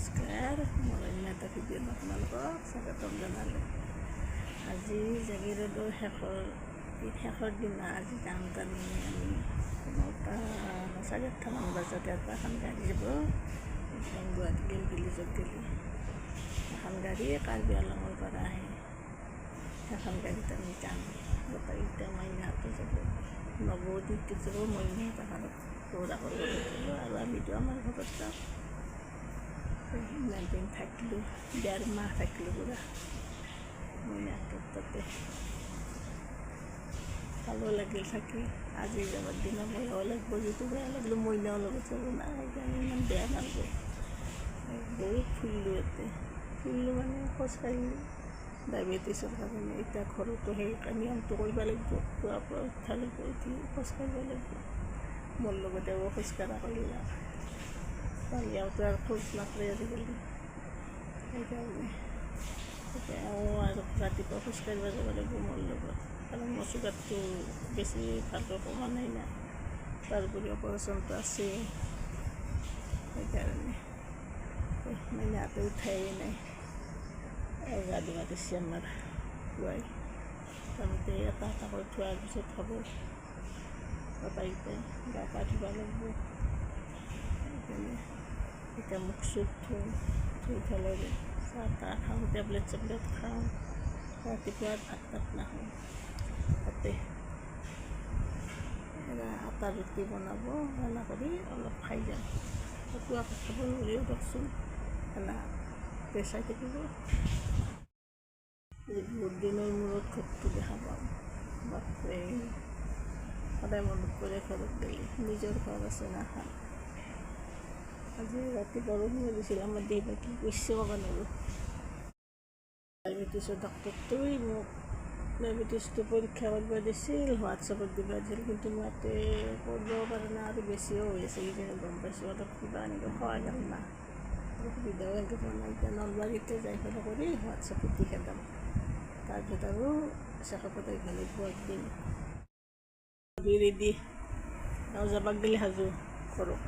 নমস্কাৰ, মই অন্য এটা ভিডিঅ'ত আপোনালোকক স্বাগতম জনালোঁ। আজি জাগিৰোডৰ শেষৰ দিনা আজি যাম আমি 9:30মান বজাত ইয়াৰ পৰা এখন গাড়ী যাব গুৱাহাটী ভিলেজত গ'লে। এখন গাড়ী কাৰ্বি আংলঙৰ পৰা আহে, সেইখন গাড়ীত আমি যাম। গোটেইকেইটা মাইনাহঁতো যাব, নৱদ্বীপত যাব, মইনাহঁত এখনত দৌৰা কৰিব লাগিব আৰু আমিতো আমাৰ ঘৰত যাম। ইমান দিন থাকিলোঁ, 1.5 মাহ থাকিলোঁ পুৰা মইনাহঁতৰ তাতে। ভালো লাগিল থাকি। আজি যাবৰ দিনা বেয়াও লাগিব, যিটো বেয়া লাগিলোঁ মইনাও লগত যাব না, সেইকাৰণে ইমান বেয়া নালাগে। বহুত ফুৰিলোঁ ইয়াতে, ফুৰিলোঁ মানে খোজকাঢ়িলোঁ ডায়েবেটিছৰ কাৰণে। এতিয়া ঘৰতো সেই নিয়মটো কৰিব লাগিব, পুৱাৰ পৰা উঠা লাগিব, উঠি খোজকাঢ়িব লাগিব। মোৰ লগতে খোজকাঢ়া কৰিলা পালিয়াওতো আৰু খোজ নাকাঢ়ে আজিকালি, সেইকাৰণে আৰু ৰাতিপুৱা খোজকাঢ়িব যাব লাগিব মোৰ লগত, কাৰণ মোৰ চুগাৰটো বেছি ভালকৈ কমা নাই না, তাৰোপৰি অপাৰেশ্যনটো আছেই। সেইকাৰণে মাইনাহঁতে উঠাই নাই, গা ধুব দিছে আমাৰ খুৱাই। তাৰপিছতে এটা কৰি থোৱাৰ পিছত হ'ব গোটেইকেইটাই গা পা ধুব লাগিব। সেইকাৰণে এতিয়া মুখ চুখ ধুই পেলাই চাহ তাহ খাওঁ, টেবলেট খাওঁ। ৰাতিপুৱা ভাত তাত নাখাওঁ। তাতে আটা ৰুটি বনাব, সেনা কৰি অলপ খাই যাম। ৰাতিপুৱা খাব নোৱাৰিও দিয়কচোন, সেনা চাই থাকিব। বহুত দিনৰ মূৰত ঘৰটো দেখা পাওঁ, বাপৰে সদায় মনত পৰে ঘৰত গ'লে। নিজৰ ঘৰ আছে না খান। আজি ৰাতি বৰষুণ দিছিল, আমাৰ দেউতাই কি কৰিছে ক'ব নোৱাৰোঁ। ডায়েবেটিছৰ ডক্টৰটোৱে মোক ডায়েবেটিছটো পৰীক্ষা কৰিব দিছিল, হোৱাটছএপত দিব দিছিল, কিন্তু মই ইয়াতে কৰিব পৰা নাই। আৰু বেছিও হৈ আছে কিজানি গম পাইছোঁ, অলপ কিবা এনেকৈ খোৱা গ'ল না, সুবিধাও এনেকৈ পোৱা নাই। এতিয়া নলবাৰীতে যাই পেলাই কৰি হোৱাটছএপত দি খেদাম। তাৰপিছত আৰু চেকআপত আহিব লাগিব একদিন। ৰেডি আৰু যাবাক গ'লে সাজু ঘৰত,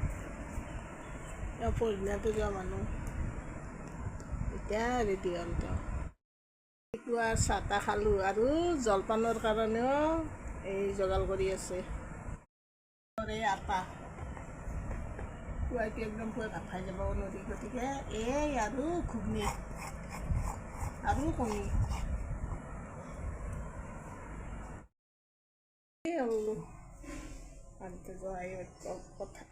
তেওঁ পৰদিনাটো যোৱা মানুহ, এতিয়া ৰেডি হ'ল তেওঁ। ৰাতিপুৱা চাহ তাহ খালোঁ আৰু জলপানৰ কাৰণেও এই যোগাৰ কৰি আছে। আটা খুৱাইটো একদম পুৱাই ভাত খাই যাব নোৱাৰি, গতিকে এই আৰু ঘুগনি আৰু কণী কথা।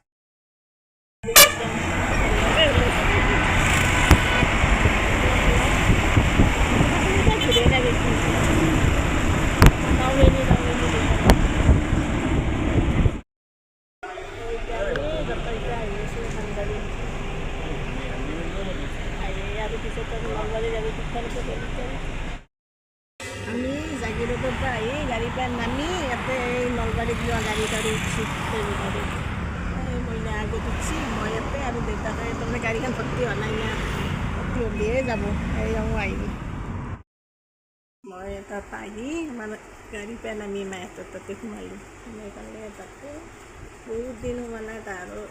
আমি জাগিৰোডৰ পৰা আহি গাড়ীৰ পৰা নামি ইয়াতে এই নলবাৰীত যোৱা গাড়ীত আৰু উঠছি। এই মইনা আগত উঠছি, মই ইয়াতে আৰু দেউতাকে তাৰমানে গাড়ীখন ভৰ্তি হোৱা নাই না, ভৰ্তি হ'লেহে যাব। এই আহিবি, মই তাত আহি মানে গাড়ীৰ পৰা নামি মাহঁতৰ তাতে সোমালোঁ। সোমাই পেলাই তাতে বহুত দিন সোমোৱা নাই, তাহাৰো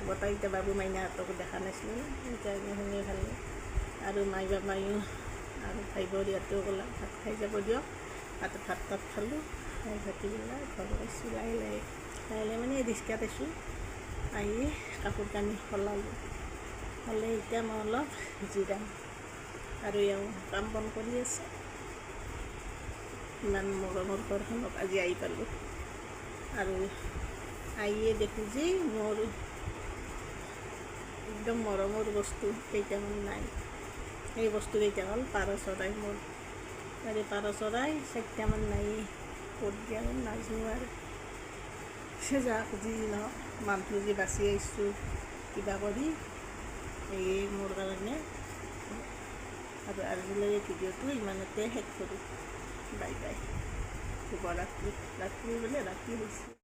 গোটেইকেইটা বাবু মাইনাহঁতকো দেখা নাছিলোঁ, সেইকাৰণে শুনি খালোঁ। আৰু মাই বাবায়ো আৰু ভাই ভৰিহঁতেও ক'লাক ভাত খাই যাব দিয়ক। ভাত তাত খালোঁ, খাই ভাতি পেলাই ঘৰ আহিছোঁ। লাহে লাহে মানে ৰিক্সাত আছোঁ, আহি কাপোৰ কানি সলালোঁ। হ'লে এতিয়া মই অলপ জিৰাম, আৰু এওঁ কাম বন কৰি আছে। ইমান মৰমৰ ঘৰখনত আজি আহি পালোঁ, আৰু আহিয়ে দেখোঁ যে মোৰ একদম মৰমৰ বস্তু কেইটামান নাই। সেই বস্তু কেইটা হ'ল পাৰ চৰাই। মোৰ তাৰে পাৰ চৰাই 4টামান নাই, ক'ত দিয়া নাজানো আৰু। যাক যি নহওক মানুহটো যি বাচি আহিছোঁ কিবা কৰি, এই মোৰ কাৰণে। আৰু আজিলৈ এই ভিডিঅ'টো ইমানতে শেষ কৰোঁ। বাই বাই, শুভৰাত্ৰি। ৰাত্ৰি বোলে ৰাতি হৈছে।